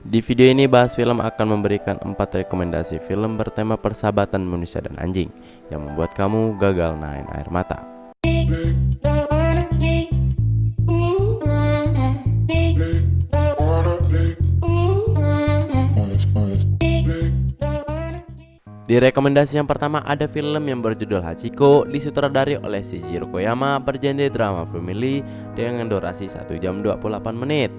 Di video ini Bahas Film akan memberikan 4 rekomendasi film bertema persahabatan manusia dan anjing yang membuat kamu gagal nahan air mata. Di rekomendasi yang pertama ada film yang berjudul Hachiko, disutradari oleh Seiji Koyama, bergenre drama family dengan durasi 1 jam 28 menit.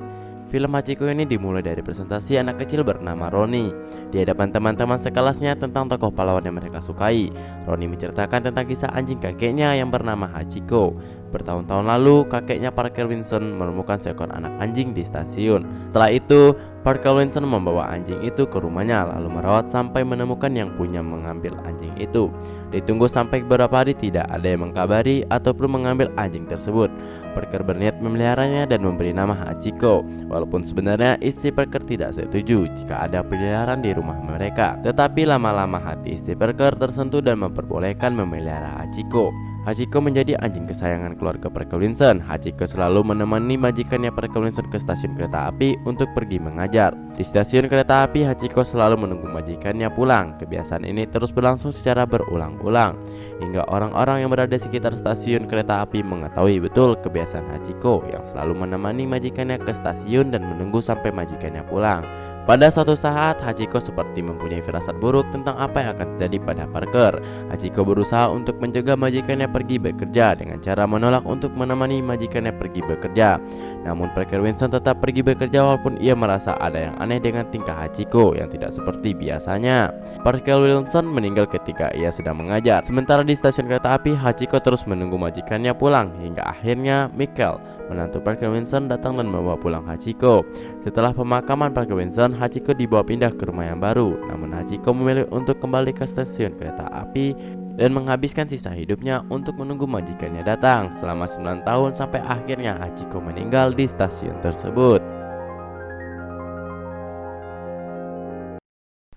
Film Hachiko ini dimulai dari presentasi anak kecil bernama Roni di hadapan teman-teman sekelasnya tentang tokoh pahlawan yang mereka sukai. Roni menceritakan tentang kisah anjing kakeknya yang bernama Hachiko. Bertahun-tahun lalu, kakeknya Parker Winston menemukan seekor anak anjing di stasiun. Setelah itu, Parker Winston membawa anjing itu ke rumahnya lalu merawat sampai menemukan yang punya mengambil anjing itu. Ditunggu sampai beberapa hari tidak ada yang mengkabari ataupun mengambil anjing tersebut. Parker berniat memeliharanya dan memberi nama Hachiko. Walaupun sebenarnya istri Parker tidak setuju jika ada peliharaan di rumah mereka, tetapi lama-lama hati istri Parker tersentuh dan memperbolehkan memelihara Hachiko. Hachiko menjadi anjing kesayangan keluarga Parker Winston. Hachiko selalu menemani majikannya Parker Winston ke stasiun kereta api untuk pergi mengajar. Di stasiun kereta api, Hachiko selalu menunggu majikannya pulang. Kebiasaan ini terus berlangsung secara berulang-ulang hingga orang-orang yang berada di sekitar stasiun kereta api mengetahui betul kebiasaan Hachiko yang selalu menemani majikannya ke stasiun dan menunggu sampai majikannya pulang. Pada suatu saat, Hachiko seperti mempunyai firasat buruk tentang apa yang akan terjadi pada Parker. Hachiko berusaha untuk mencegah majikannya pergi bekerja dengan cara menolak untuk menemani majikannya pergi bekerja. Namun Parker Winston tetap pergi bekerja walaupun ia merasa ada yang aneh dengan tingkah Hachiko yang tidak seperti biasanya. Parker Winston meninggal ketika ia sedang mengajar. Sementara di stasiun kereta api, Hachiko terus menunggu majikannya pulang hingga akhirnya Michael, menantu Parker Winston, datang dan membawa pulang Hachiko. Setelah pemakaman Parker Winston, Hachiko dibawa pindah ke rumah yang baru. Namun Hachiko memilih untuk kembali ke stasiun kereta api dan menghabiskan sisa hidupnya untuk menunggu majikannya datang selama 9 tahun sampai akhirnya Hachiko meninggal di stasiun tersebut.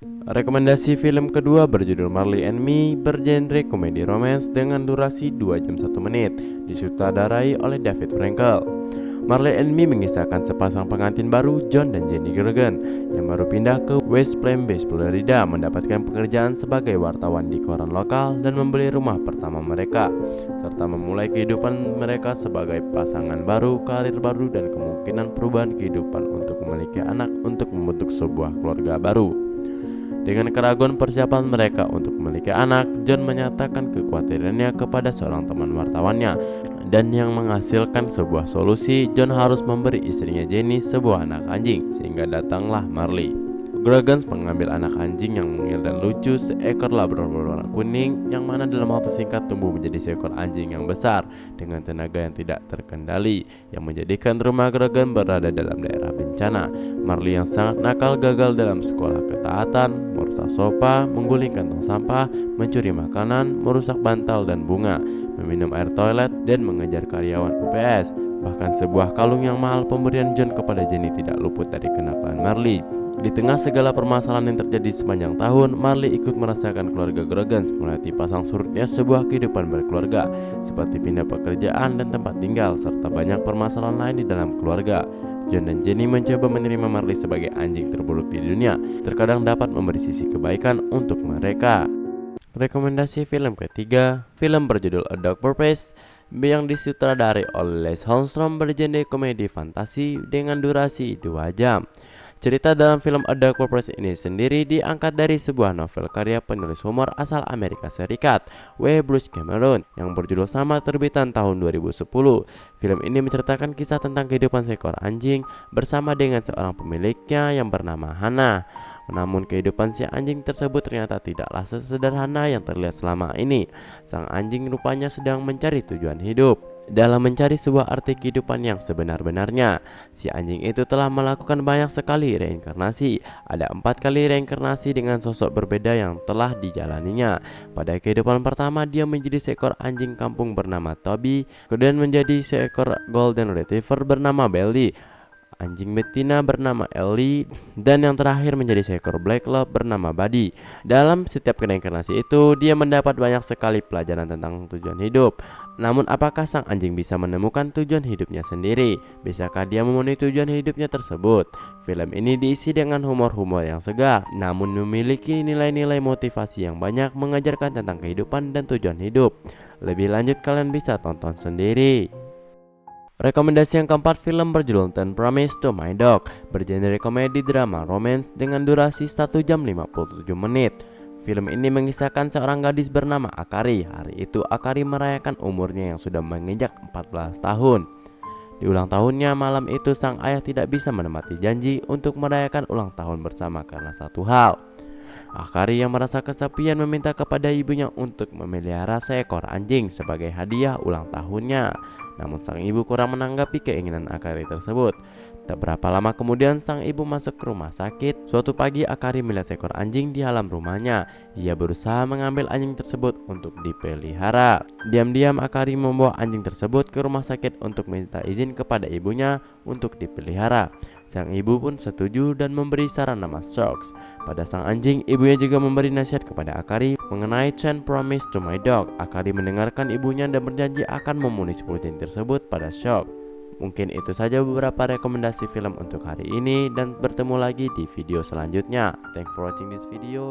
Rekomendasi film kedua berjudul Marley and Me, bergenre komedi romance dengan durasi 2 jam 1 menit, disutradarai oleh David Frankel. Marley and Me mengisahkan sepasang pengantin baru, John dan Jenny Grogan, yang baru pindah ke West Palm Beach, Florida, mendapatkan pekerjaan sebagai wartawan di koran lokal dan membeli rumah pertama mereka, serta memulai kehidupan mereka sebagai pasangan baru, karir baru, dan kemungkinan perubahan kehidupan untuk memiliki anak untuk membentuk sebuah keluarga baru. Dengan keraguan persiapan mereka untuk memiliki anak, John menyatakan kekhawatirannya kepada seorang teman wartawannya, dan yang menghasilkan sebuah solusi. John harus memberi istrinya Jenny sebuah anak anjing, sehingga datanglah Marley. Grogan mengambil anak anjing yang mungil dan lucu, seekor Labrador berwarna kuning, yang mana dalam waktu singkat tumbuh menjadi seekor anjing yang besar dengan tenaga yang tidak terkendali, yang menjadikan rumah Grogan berada dalam daerah bencana. Marley yang sangat nakal gagal dalam sekolah ketaatan, merusak sofa, menggulingkan tong sampah, mencuri makanan, merusak bantal dan bunga, meminum air toilet, dan mengejar karyawan UPS. Bahkan sebuah kalung yang mahal pemberian John kepada Jenny tidak luput dari kenakalan Marley. Di tengah segala permasalahan yang terjadi sepanjang tahun, Marley ikut merasakan keluarga Grogan melewati pasang surutnya sebuah kehidupan berkeluarga, seperti pindah pekerjaan dan tempat tinggal, serta banyak permasalahan lain di dalam keluarga. John dan Jenny mencoba menerima Marley sebagai anjing terburuk di dunia, terkadang dapat memberi sisi kebaikan untuk mereka. Rekomendasi film ketiga, film berjudul A Dog Purpose, yang disutradari oleh Les Holmstrom, bergenre komedi fantasi dengan durasi 2 jam. Cerita dalam film A Dog Purpose ini sendiri diangkat dari sebuah novel karya penulis humor asal Amerika Serikat, W. Bruce Cameron, yang berjudul sama, terbitan tahun 2010. Film ini menceritakan kisah tentang kehidupan seekor anjing bersama dengan seorang pemiliknya yang bernama Hannah. Namun kehidupan si anjing tersebut ternyata tidaklah sesederhana yang terlihat selama ini. Sang anjing rupanya sedang mencari tujuan hidup. Dalam mencari sebuah arti kehidupan yang sebenar-benarnya, si anjing itu telah melakukan banyak sekali reinkarnasi. Ada 4 kali reinkarnasi dengan sosok berbeda yang telah dijalaninya. Pada kehidupan pertama, dia menjadi seekor anjing kampung bernama Toby, kemudian menjadi seekor Golden Retriever bernama Belly, anjing betina bernama Ellie, dan yang terakhir menjadi seekor Black Lab bernama Buddy. Dalam setiap reinkarnasi itu, dia mendapat banyak sekali pelajaran tentang tujuan hidup. Namun apakah sang anjing bisa menemukan tujuan hidupnya sendiri? Bisakah dia memenuhi tujuan hidupnya tersebut? Film ini diisi dengan humor-humor yang segar, namun memiliki nilai-nilai motivasi yang banyak mengajarkan tentang kehidupan dan tujuan hidup. Lebih lanjut kalian bisa tonton sendiri. Rekomendasi yang keempat, film berjudul Ten Promise to My Dog, bergenre komedi drama romance dengan durasi 1 jam 57 menit. Film ini mengisahkan seorang gadis bernama Akari. Hari itu Akari merayakan umurnya yang sudah menginjak 14 tahun. Di ulang tahunnya malam itu sang ayah tidak bisa menepati janji untuk merayakan ulang tahun bersama karena satu hal. Akari yang merasa kesepian meminta kepada ibunya untuk memelihara seekor anjing sebagai hadiah ulang tahunnya. Namun sang ibu kurang menanggapi keinginan Akari tersebut. Tak berapa lama kemudian sang ibu masuk ke rumah sakit. Suatu pagi Akari melihat seekor anjing di halaman rumahnya. Ia berusaha mengambil anjing tersebut untuk dipelihara. Diam-diam Akari membawa anjing tersebut ke rumah sakit untuk minta izin kepada ibunya untuk dipelihara. Sang ibu pun setuju dan memberi saran nama Sharks. Pada sang anjing, ibunya juga memberi nasihat kepada Akari mengenai Ten Promise to My Dog. Akari mendengarkan ibunya dan berjanji akan memenuhi 10 janji tersebut pada Sharks. Mungkin itu saja beberapa rekomendasi film untuk hari ini dan bertemu lagi di video selanjutnya. Thanks for watching this video.